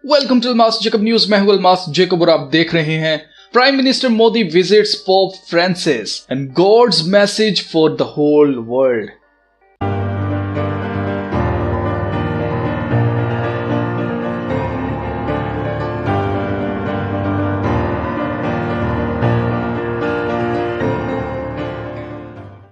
Welcome to master Jacob news. मैं हूं master Jacob और आप देख रहे हैं prime minister Modi visits Pope Francis and god's message for the whole world.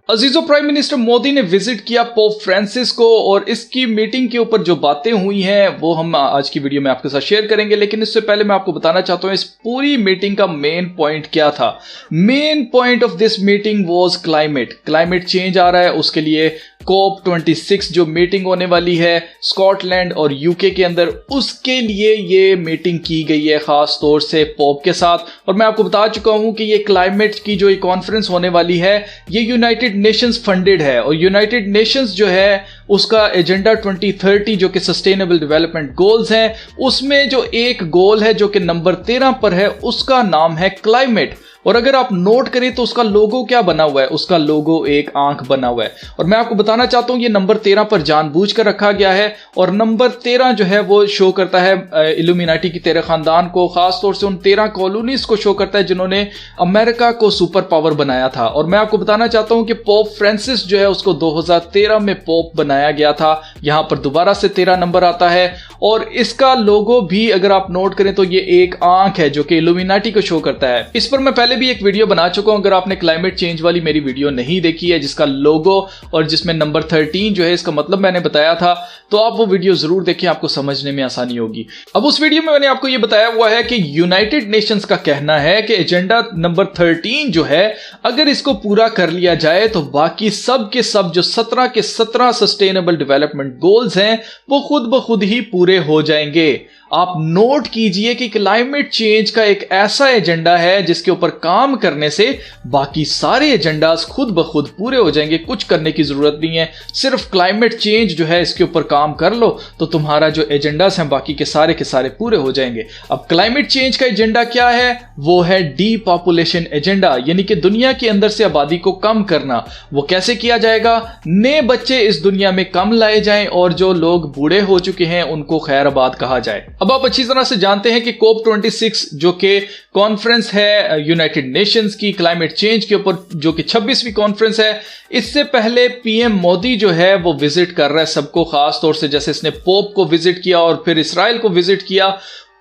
अजीजों, प्राइम मिनिस्टर मोदी ने विजिट किया पोप फ्रांसिस को और इसकी मीटिंग के ऊपर जो बातें हुई हैं वो हम आज की वीडियो में आपके साथ शेयर करेंगे। लेकिन इससे पहले मैं आपको बताना चाहता हूं इस पूरी मीटिंग का मेन पॉइंट क्या था। Main point of this meeting was climate change आ रहा है, उसके लिए COP26 जो मीटिंग होने वाली है स्कॉटलैंड और यूके के अंदर, उसके लिए ये मीटिंग की गई है खास तौर से पोप के साथ। और मैं आपको बता चुका हूं कि ये क्लाइमेट की जो कॉन्फ्रेंस होने वाली है ये यूनाइटेड नेशंस फंडेड है और यूनाइटेड नेशंस जो है उसका एजेंडा 2030 जो कि सस्टेनेबल डेवलपमेंट गोल्स हैं, उसमें जो एक गोल है जो कि नंबर 13 पर है उसका नाम है क्लाइमेट। और अगर आप नोट करें तो उसका लोगो क्या बना हुआ है, उसका लोगो एक आंख बना हुआ है। और मैं आपको बताना चाहता हूं ये नंबर 13 पर जानबूझकर रखा गया है और नंबर 13 जो है वो शो करता है इल्यूमिनाटी की 13 खानदान को, खासतौर से उन 13 कॉलोनीज को शो करता है जिन्होंने अमेरिका को सुपर पावर बनाया था। और मैं आपको बताना चाहता हूं कि पोप फ्रांसिस जो है उसको 2013 में पोप बनाया गया था। यहां पर दोबारा से 13 नंबर आता है और इसका लोगो भी अगर आप नोट करें तो ये एक आंख है जो कि इल्यूमिनाटी को शो करता है। इस पर मैं पहले भी एक वीडियो बना चुका हूं, अगर आपने क्लाइमेट चेंज वाली मेरी वीडियो नहीं देखी है जिसका लोगो और जिसमें नंबर 13 जो है इसका मतलब मैंने बताया था, तो आप वो वीडियो जरूर देखें, आपको समझने में आसानी होगी। अब उस वीडियो में मैंने आपको ये बताया हुआ है कि यूनाइटेड नेशंस का कहना है कि एजेंडा नंबर 13 जो है अगर इसको पूरा कर लिया जाए तो बाकी सब के सब जो 17 के 17 सस्टेनेबल डेवलपमेंट गोल्स हैं वो खुद ब खुद ही पूरे हो जाएंगे। आप नोट कीजिए कि क्लाइमेट चेंज का एक ऐसा एजेंडा है जिसके ऊपर काम करने से बाकी सारे एजेंडास खुद ब खुद पूरे हो जाएंगे, कुछ करने की जरूरत नहीं है। सिर्फ क्लाइमेट चेंज जो है इसके ऊपर काम कर लो तो तुम्हारा जो एजेंडास हैं बाकी के सारे पूरे हो जाएंगे। अब क्लाइमेट चेंज का एजेंडा क्या है? वो है डीपॉपुलेशन एजेंडा, यानी कि दुनिया के अंदर से आबादी को कम करना। वो कैसे किया जाएगा? नए बच्चे इस दुनिया में कम लाए जाएं और जो लोग बूढ़े हो चुके हैं उनको खैराबाद कहा जाए। अब आप अच्छी तरह से जानते हैं कि COP26 जो कि कॉन्फ्रेंस है यूनाइटेड नेशंस की क्लाइमेट चेंज के ऊपर, जो कि 26वीं कॉन्फ्रेंस है, इससे पहले पीएम मोदी जो है वो विजिट कर रहा है सबको, खास तौर से जैसे इसने पोप को विजिट किया और फिर इसराइल को विजिट किया।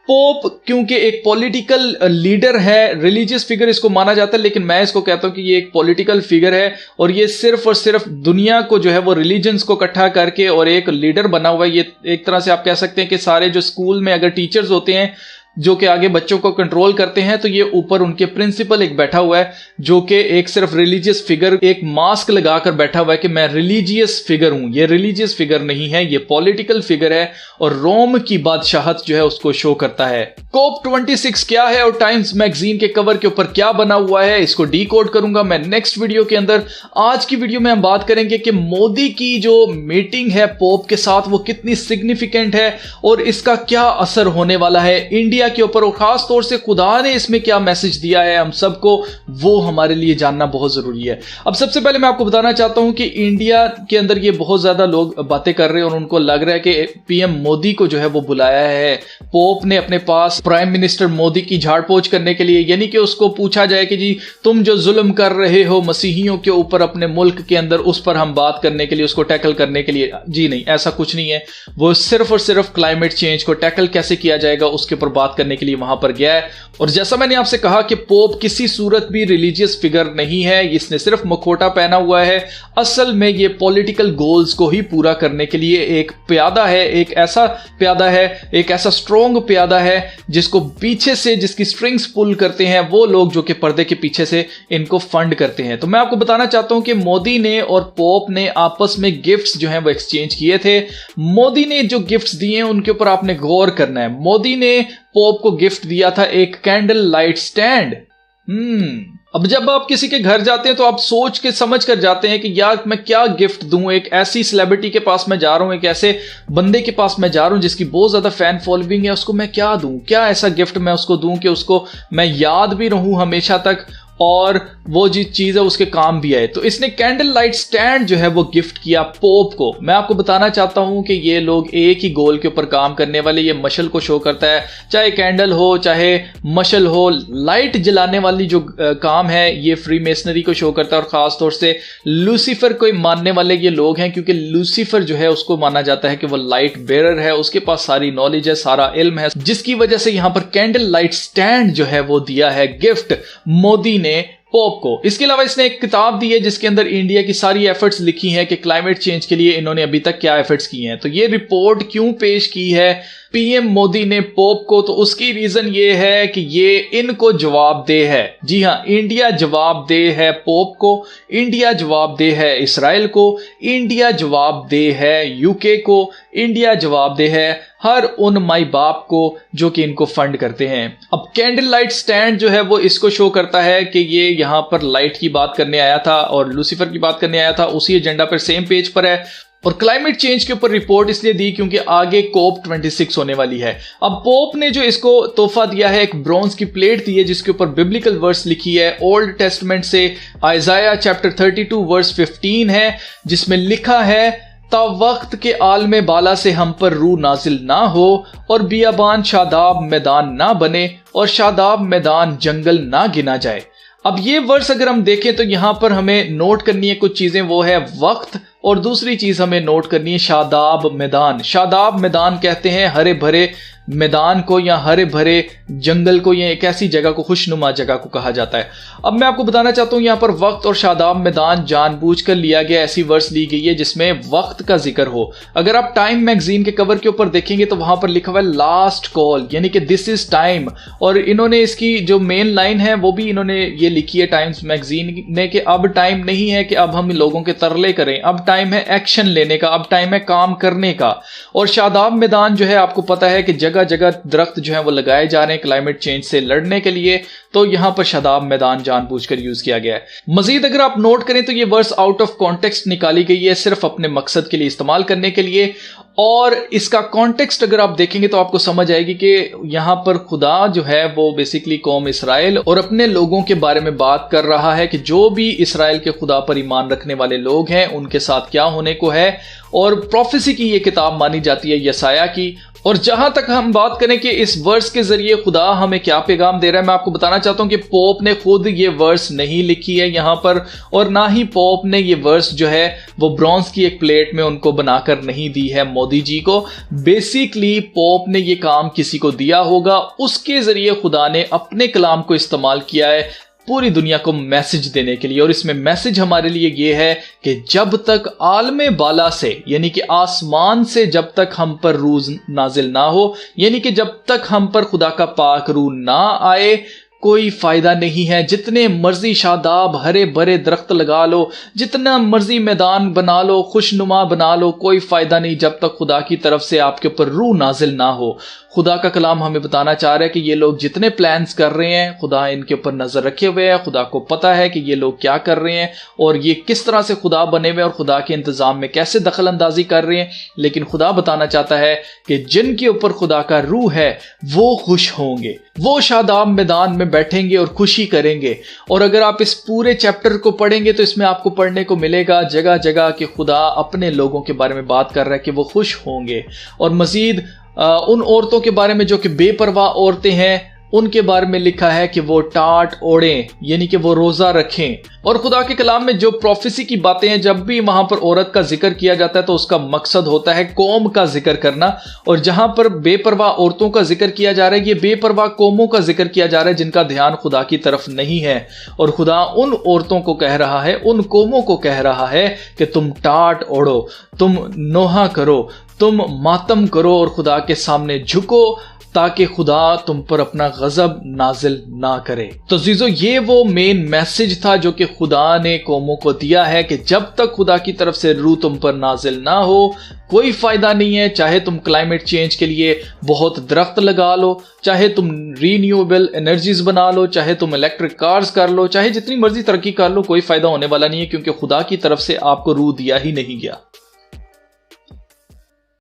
पोप क्योंकि एक पॉलिटिकल लीडर है, रिलीजियस फिगर इसको माना जाता है, लेकिन मैं इसको कहता हूं कि ये एक पॉलिटिकल फिगर है और ये सिर्फ और सिर्फ दुनिया को जो है वो रिलीजन्स को इकट्ठा करके और एक लीडर बना हुआ है। ये एक तरह से आप कह सकते हैं कि सारे जो स्कूल में अगर टीचर्स होते हैं जो कि आगे बच्चों को कंट्रोल करते हैं, तो ये ऊपर उनके प्रिंसिपल एक बैठा हुआ है जो कि एक सिर्फ रिलीजियस फिगर, एक मास्क लगाकर बैठा हुआ है कि मैं रिलीजियस फिगर हूं। ये रिलीजियस फिगर नहीं है, ये पॉलिटिकल फिगर है और रोम की बादशाहत जो है उसको शो करता है। COP26 क्या है और टाइम्स मैगजीन के कवर के ऊपर क्या बना हुआ है, इसको डीकोड करूंगा मैं नेक्स्ट वीडियो के अंदर। आज की वीडियो में हम बात करेंगे कि मोदी की जो मीटिंग है पोप के साथ वो कितनी सिग्निफिकेंट है और इसका क्या असर होने वाला है इंडिया के ऊपर, और खास तौर से खुदा ने इसमें क्या मैसेज दिया है हम सबको, वो हमारे लिए जानना बहुत जरूरी है। अब सबसे पहले मैं आपको बताना चाहता हूं कि इंडिया के अंदर ये बहुत ज्यादा लोग बातें कर रहे हैं और उनको लग रहा है कि पीएम मोदी को जो है वो बुलाया है पोप ने अपने पास प्राइम मिनिस्टर मोदी की झाड़पोछ करने के लिए, यानी कि उसको पूछा जाए कि जी तुम जो जुल्म कर रहे हो मसीहियों के ऊपर अपने मुल्क के अंदर, उस पर हम बात करने के लिए, उसको टैकल करने के लिए। जी नहीं, ऐसा कुछ नहीं है। वो सिर्फ और सिर्फ क्लाइमेट चेंज को टैकल कैसे किया जाएगा उसके ऊपर बात करने के लिए वहां पर गया है। और जैसा मैंने आपसे कहा कि पोप किसी सूरत भी रिलीजियस फिगर नहीं है, इसने सिर्फ मुखौटा पहना हुआ है। असल में ये पॉलिटिकल गोल्स को ही पूरा करने के लिए एक प्यादा है, एक ऐसा स्ट्रॉन्ग प्यादा है जिसको पीछे से, जिसकी स्ट्रिंग्स पुल करते हैं वो लोग जो कि पर्दे के पीछे से इनको फंड करते हैं। तो मैं आपको बताना चाहता हूं कि मोदी ने और पोप ने आपस में गिफ्ट्स जो हैं वो एक्सचेंज किए थे। मोदी ने जो गिफ्ट्स दिए हैं उनके ऊपर आपने गौर करना है। मोदी ने पोप को गिफ्ट दिया था एक कैंडल लाइट स्टैंड। अब जब आप किसी के घर जाते हैं तो आप सोच के समझ कर जाते हैं कि यार मैं क्या गिफ्ट दूं, एक ऐसी सेलिब्रिटी के पास मैं जा रहा हूं, एक ऐसे बंदे के पास मैं जा रहा हूं जिसकी बहुत ज्यादा फैन फॉलोइंग है, उसको मैं क्या दूं, क्या ऐसा गिफ्ट मैं उसको दूं कि उसको मैं याद भी रहूं हमेशा तक और वो जो चीज है उसके काम भी आए। तो इसने कैंडल लाइट स्टैंड जो है वो गिफ्ट किया पोप को। मैं आपको बताना चाहता हूं कि ये लोग एक ही गोल के ऊपर काम करने वाले, ये मशल को शो करता है, चाहे कैंडल हो चाहे मशल हो, लाइट जलाने वाली जो काम है ये फ्री मेसनरी को शो करता है। और खास तौर से लूसीफर को मानने वाले ये लोग हैं, क्योंकि लूसीफर जो है उसको माना जाता है कि वो लाइट बेरर है, उसके पास सारी नॉलेज है, सारा इल्म है, जिसकी वजह से यहां पर कैंडल लाइट स्टैंड जो है वो दिया है गिफ्ट मोदी ने पोप को। इसके अलावा इसने एक किताब दी है जिसके अंदर इंडिया की सारी एफर्ट्स लिखी हैं कि क्लाइमेट चेंज के लिए इन्होंने अभी तक क्या एफर्ट्स किए हैं। तो ये रिपोर्ट क्यों पेश की है पीएम मोदी ने पोप को, तो उसकी रीजन ये है कि ये इनको जवाबदेह है। जी हां, इंडिया जवाबदेह है पोप को, इंडिया जवाबदेह है इसराइल को, इंडिया जवाबदेह है यूके को, इंडिया जवाबदेह है हर उन माई बाप को जो कि इनको फंड करते हैं। अब कैंडल लाइट स्टैंड जो है वो इसको शो करता है कि ये यहां पर लाइट की बात करने आया था और लूसीफर की बात करने आया था, उसी एजेंडा पर सेम पेज पर है। और क्लाइमेट चेंज के ऊपर रिपोर्ट इसलिए दी क्योंकि आगे कोप 26 होने वाली है। अब पोप ने जो इसको तोहफा दिया है, एक ब्रॉन्ज की प्लेट दी है जिसके ऊपर बिब्लिकल वर्स लिखी है ओल्ड टेस्टमेंट से, आइजाया चैप्टर 32 वर्स 15 है, जिसमें लिखा है ता वक्त के आलमे बाला से हम पर रूह नाजिल ना हो और बियाबान शादाब मैदान ना बने और शादाब मैदान जंगल ना गिना जाए। अब ये वर्स अगर हम देखें तो यहां पर हमें नोट करनी है कुछ चीजें, वो है वक्त, और दूसरी चीज हमें नोट करनी है शादाब मैदान। शादाब मैदान कहते हैं हरे भरे मैदान को या हरे भरे जंगल को, या एक ऐसी जगह को, खुशनुमा जगह को कहा जाता है। अब मैं आपको बताना चाहता हूं यहां पर वक्त और शादाब मैदान जानबूझकर लिया गया, ऐसी वर्स ली गई है जिसमें वक्त का जिक्र हो। अगर आप टाइम मैगजीन के कवर के ऊपर देखेंगे तो वहां पर लिखा हुआ है लास्ट कॉल, यानी कि दिस इज टाइम। और इन्होंने इसकी जो मेन लाइन है वो भी इन्होंने ये लिखी है टाइम्स मैगजीन ने कि अब टाइम नहीं है कि अब हम लोगों के तरले करें, अब टाइम है एक्शन लेने का, अब टाइम है काम करने का। और शादाब मैदान जो है आपको पता है कि जगह जगह दरख्त जो है वो लगाए जा रहे हैं क्लाइमेट चेंज से लड़ने के लिए, तो यहां पर शादाब मैदान जानबूझकर यूज किया गया है। मजीद अगर आप नोट करें तो ये वर्स आउट ऑफ कॉन्टेक्स्ट निकाली गई है, सिर्फ अपने मकसद के लिए इस्तेमाल करने के लिए। और इसका कॉन्टेक्स्ट अगर आप देखेंगे तो आपको समझ आएगी कि यहां पर खुदा जो है वो बेसिकली कौम इसराइल और अपने लोगों के बारे में बात कर रहा है कि जो भी इसराइल के खुदा पर ईमान रखने वाले लोग हैं उनके साथ क्या होने को है। और प्रोफेसी की ये किताब मानी जाती है यसाया की। और जहां तक हम बात करें कि इस वर्स के जरिए खुदा हमें क्या पैगाम दे रहा है, मैं आपको बताना चाहता हूं कि पोप ने खुद ये वर्स नहीं लिखी है यहां पर, और ना ही पोप ने ये वर्स जो है वो ब्रॉन्ज की एक प्लेट में उनको बनाकर नहीं दी है मोदी जी को। बेसिकली पोप ने ये काम किसी को दिया होगा, उसके जरिए खुदा ने अपने कलाम को इस्तेमाल किया है पूरी दुनिया को मैसेज देने के लिए। और इसमें मैसेज हमारे लिए ये है कि जब तक आलमे बाला से, यानी कि आसमान से जब तक हम पर रूह नाजिल ना हो, यानी कि जब तक हम पर खुदा का पाक रूह ना आए, कोई फायदा नहीं है। जितने मर्जी शादाब हरे भरे दरख्त लगा लो, जितना मर्जी मैदान बना लो, खुशनुमा बना लो, कोई फायदा नहीं जब तक खुदा की तरफ से आपके ऊपर रूह नाजिल ना हो। खुदा का कलाम हमें बताना चाह रहा है कि ये लोग जितने प्लान्स कर रहे हैं खुदा इनके ऊपर नजर रखे हुए है, खुदा को पता है कि ये लोग क्या कर रहे हैं और ये किस तरह से खुदा बने हुए और खुदा के इंतजाम में कैसे दखल अंदाजी कर रहे हैं। लेकिन खुदा बताना चाहता है कि जिनके ऊपर खुदा का रूह है वो खुश होंगे, वो शादाब मैदान में बैठेंगे और खुशी करेंगे। और अगर आप इस पूरे चैप्टर को पढ़ेंगे तो इसमें आपको पढ़ने को मिलेगा जगह जगह कि खुदा अपने लोगों के बारे में बात कर रहा है कि वो खुश होंगे। और मजीद उन औरतों के बारे में जो कि बेपरवाह औरतें हैं उनके बारे में लिखा है कि वो टाट ओढ़ें, यानी कि वो रोजा रखें। और खुदा के कलाम में जो प्रोफेसी की बातें हैं, जब भी वहां पर औरत का जिक्र किया जाता है तो उसका मकसद होता है कौम का जिक्र करना। और जहां पर बेपरवाह औरतों का जिक्र किया जा रहा है, ये बेपरवाह कौमों का जिक्र किया जा रहा है जिनका ध्यान खुदा की तरफ नहीं है। और खुदा उन औरतों को कह रहा है, उन कौमों को कह रहा है कि तुम टाट ओढ़ो, तुम नोहा करो, तुम मातम करो और खुदा के सामने झुको ताकि खुदा तुम पर अपना गजब नाजिल ना करे। तो जीजो, ये वो मेन मैसेज था जो कि खुदा ने कौमों को दिया है कि जब तक खुदा की तरफ से रूह तुम पर नाजिल ना हो कोई फायदा नहीं है। चाहे तुम क्लाइमेट चेंज के लिए बहुत दरख्त लगा लो, चाहे तुम रीन्यूएबल एनर्जीज बना लो, चाहे तुम इलेक्ट्रिक कार्स कर लो, चाहे जितनी मर्जी तरक्की कर लो, कोई फायदा होने वाला नहीं है, क्योंकि खुदा की तरफ से आपको रूह दिया ही नहीं गया।